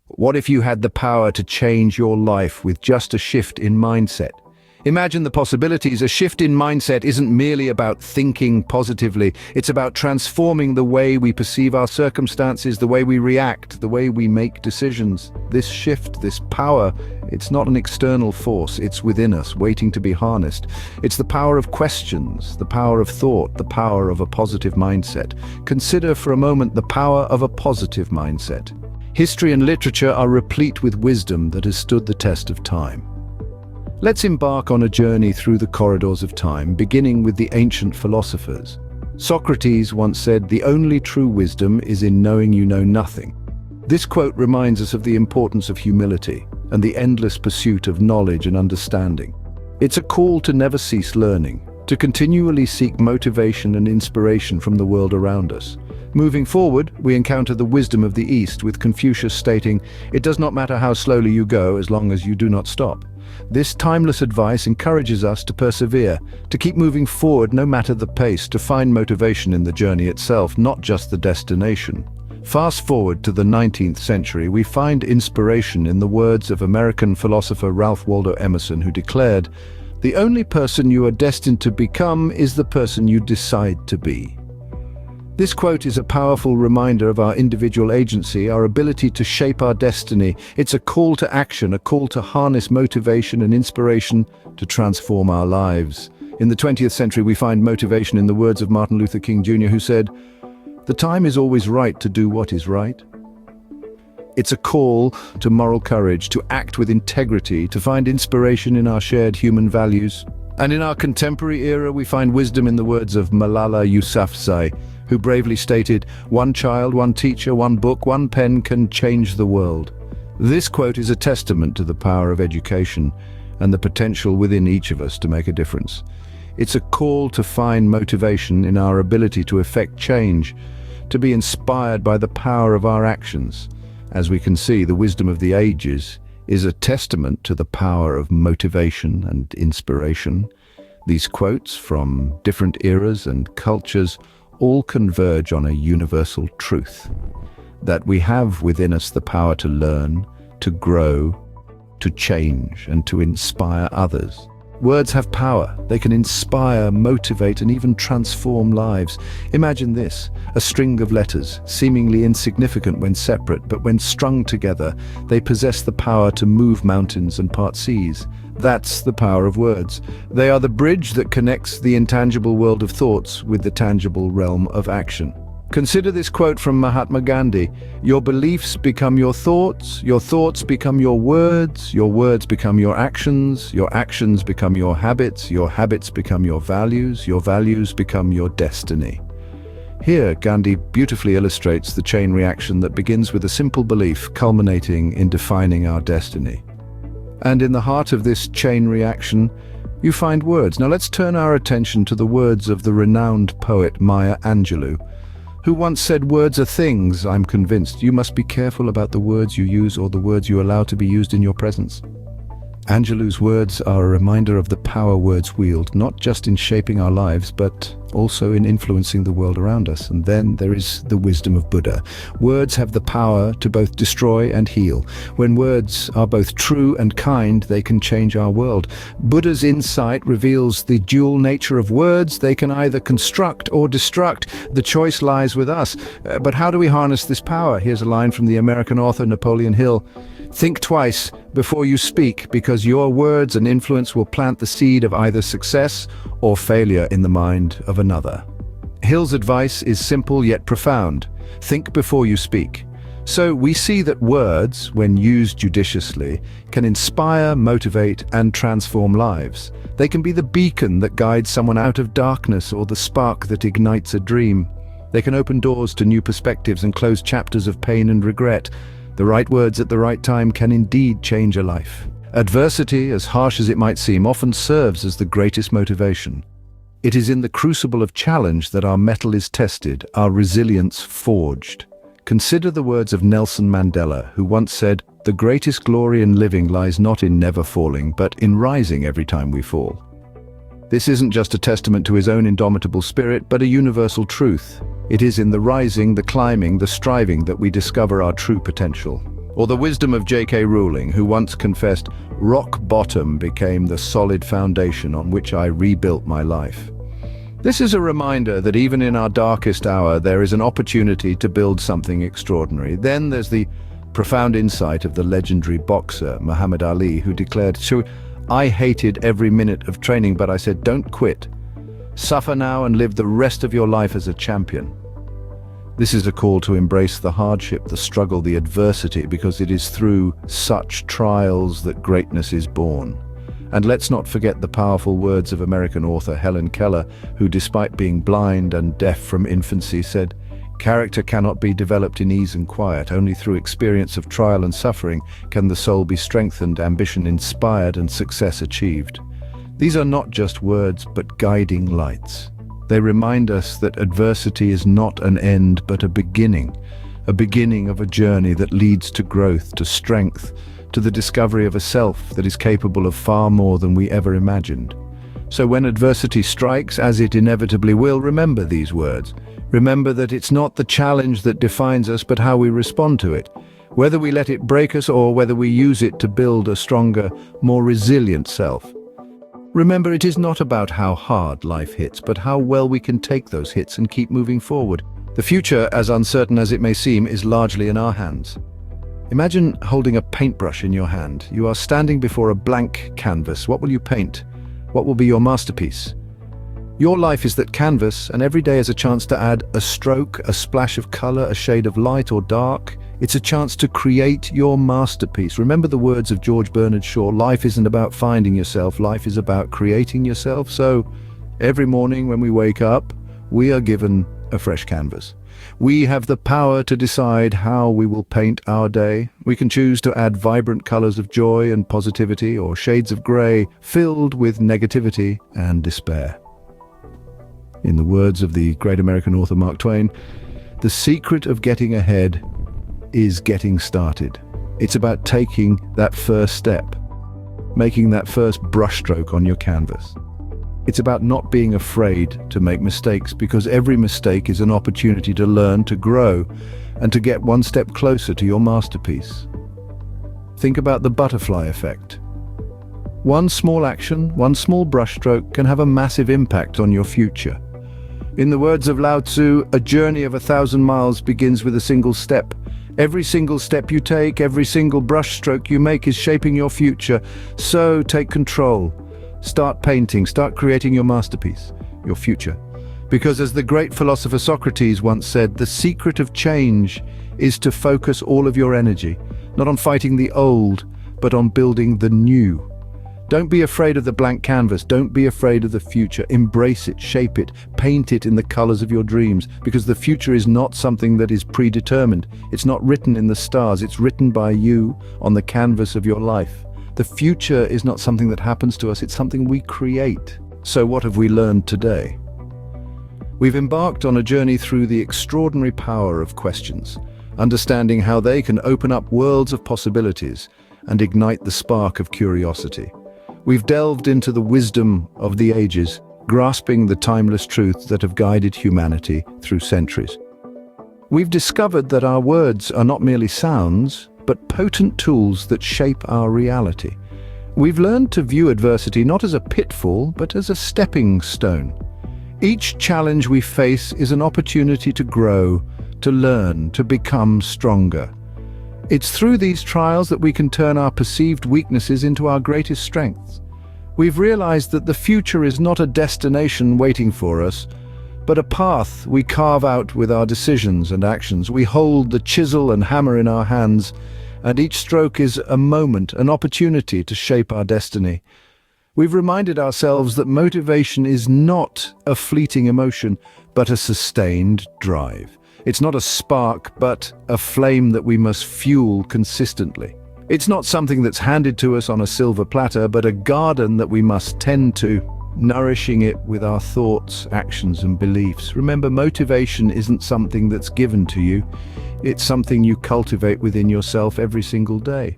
What if you had the power to change your life with just a shift in mindset? Imagine the possibilities. A shift in mindset isn't merely about thinking positively. It's about transforming the way we perceive our circumstances, the way we react, the way we make decisions. This shift, this power, it's not an external force. It's within us, waiting to be harnessed. It's the power of questions, the power of thought, the power of a positive mindset. Consider for a moment the power of a positive mindset. History and literature are replete with wisdom that has stood the test of time. Let's embark on a journey through the corridors of time, beginning with the ancient philosophers. Socrates once said, "The only true wisdom is in knowing you know nothing." This quote reminds us of the importance of humility and the endless pursuit of knowledge and understanding. It's a call to never cease learning, to continually seek motivation and inspiration from the world around us. Moving forward, we encounter the wisdom of the East, with Confucius stating, "It does not matter how slowly you go as long as you do not stop." This timeless advice encourages us to persevere, to keep moving forward no matter the pace, to find motivation in the journey itself, not just the destination. Fast forward to the 19th century, we find inspiration in the words of American philosopher Ralph Waldo Emerson, who declared, "The only person you are destined to become is the person you decide to be." This quote is a powerful reminder of our individual agency, our ability to shape our destiny. It's a call to action, a call to harness motivation and inspiration to transform our lives. In the 20th century, we find motivation in the words of Martin Luther King Jr., who said, "The time is always right to do what is right." It's a call to moral courage, to act with integrity, to find inspiration in our shared human values. And in our contemporary era, we find wisdom in the words of Malala Yousafzai, who bravely stated, "One child, one teacher, one book, one pen can change the world." This quote is a testament to the power of education and the potential within each of us to make a difference. It's a call to find motivation in our ability to effect change, to be inspired by the power of our actions. As we can see, the wisdom of the ages is a testament to the power of motivation and inspiration. These quotes from different eras and cultures all converge on a universal truth, that we have within us the power to learn, to grow, to change, and to inspire others. Words have power. They can inspire, motivate, and even transform lives. Imagine this: a string of letters, seemingly insignificant when separate, but when strung together, they possess the power to move mountains and part seas. That's the power of words. They are the bridge that connects the intangible world of thoughts with the tangible realm of action. Consider this quote from Mahatma Gandhi: "Your beliefs become your thoughts become your words become your actions become your habits become your values become your destiny." Here, Gandhi beautifully illustrates the chain reaction that begins with a simple belief, culminating in defining our destiny. And in the heart of this chain reaction, you find words. Now let's turn our attention to the words of the renowned poet Maya Angelou, who once said, "Words are things, I'm convinced. You must be careful about the words you use or the words you allow to be used in your presence." Angelou's words are a reminder of the power words wield, not just in shaping our lives, but also in influencing the world around us. And then there is the wisdom of Buddha. Words have the power to both destroy and heal. When words are both true and kind, they can change our world. Buddha's insight reveals the dual nature of words. They can either construct or destruct. The choice lies with us. But how do we harness this power? Here's a line from the American author Napoleon Hill: "Think twice before you speak, because your words and influence will plant the seed of either success or failure in the mind of another." Hill's advice is simple yet profound. Think before you speak. So we see that words, when used judiciously, can inspire, motivate, and transform lives. They can be the beacon that guides someone out of darkness or the spark that ignites a dream. They can open doors to new perspectives and close chapters of pain and regret. The right words at the right time can indeed change a life. Adversity, as harsh as it might seem, often serves as the greatest motivation. It is in the crucible of challenge that our mettle is tested, our resilience forged. Consider the words of Nelson Mandela, who once said, "The greatest glory in living lies not in never falling, but in rising every time we fall." This isn't just a testament to his own indomitable spirit, but a universal truth. It is in the rising, the climbing, the striving that we discover our true potential. Or the wisdom of J.K. Rowling, who once confessed, "Rock bottom became the solid foundation on which I rebuilt my life." This is a reminder that even in our darkest hour, there is an opportunity to build something extraordinary. Then there's the profound insight of the legendary boxer Muhammad Ali, who declared, "I hated every minute of training, but I said, don't quit. Suffer now and live the rest of your life as a champion." This is a call to embrace the hardship, the struggle, the adversity, because it is through such trials that greatness is born. And let's not forget the powerful words of American author Helen Keller, who, despite being blind and deaf from infancy, said, "Character cannot be developed in ease and quiet. Only through experience of trial and suffering can the soul be strengthened, ambition inspired, and success achieved." These are not just words, but guiding lights. They remind us that adversity is not an end, but a beginning of a journey that leads to growth, to strength, to the discovery of a self that is capable of far more than we ever imagined. So when adversity strikes, as it inevitably will, remember these words. Remember that it's not the challenge that defines us, but how we respond to it. Whether we let it break us or whether we use it to build a stronger, more resilient self. Remember, it is not about how hard life hits, but how well we can take those hits and keep moving forward. The future, as uncertain as it may seem, is largely in our hands. Imagine holding a paintbrush in your hand. You are standing before a blank canvas. What will you paint? What will be your masterpiece? Your life is that canvas, and every day is a chance to add a stroke, a splash of color, a shade of light or dark. It's a chance to create your masterpiece. Remember the words of George Bernard Shaw, life isn't about finding yourself, life is about creating yourself. So every morning when we wake up, we are given a fresh canvas. We have the power to decide how we will paint our day. We can choose to add vibrant colors of joy and positivity, or shades of gray filled with negativity and despair. In the words of the great American author Mark Twain, the secret of getting ahead is getting started. It's about taking that first step, making that first brushstroke on your canvas. It's about not being afraid to make mistakes, because every mistake is an opportunity to learn, to grow, and to get one step closer to your masterpiece. Think about the butterfly effect. One small action, one small brushstroke can have a massive impact on your future. In the words of Lao Tzu, a journey of 1,000 miles begins with a single step. Every single step you take, every single brushstroke you make is shaping your future. So take control. Start painting, start creating your masterpiece, your future. Because as the great philosopher Socrates once said, the secret of change is to focus all of your energy, not on fighting the old, but on building the new. Don't be afraid of the blank canvas. Don't be afraid of the future. Embrace it, shape it, paint it in the colors of your dreams, because the future is not something that is predetermined. It's not written in the stars. It's written by you on the canvas of your life. The future is not something that happens to us. It's something we create. So what have we learned today? We've embarked on a journey through the extraordinary power of questions, understanding how they can open up worlds of possibilities and ignite the spark of curiosity. We've delved into the wisdom of the ages, grasping the timeless truths that have guided humanity through centuries. We've discovered that our words are not merely sounds, but potent tools that shape our reality. We've learned to view adversity not as a pitfall, but as a stepping stone. Each challenge we face is an opportunity to grow, to learn, to become stronger. It's through these trials that we can turn our perceived weaknesses into our greatest strengths. We've realized that the future is not a destination waiting for us, but a path we carve out with our decisions and actions. We hold the chisel and hammer in our hands, and each stroke is a moment, an opportunity to shape our destiny. We've reminded ourselves that motivation is not a fleeting emotion, but a sustained drive. It's not a spark, but a flame that we must fuel consistently. It's not something that's handed to us on a silver platter, but a garden that we must tend to, nourishing it with our thoughts, actions, and beliefs. Remember, motivation isn't something that's given to you. It's something you cultivate within yourself every single day.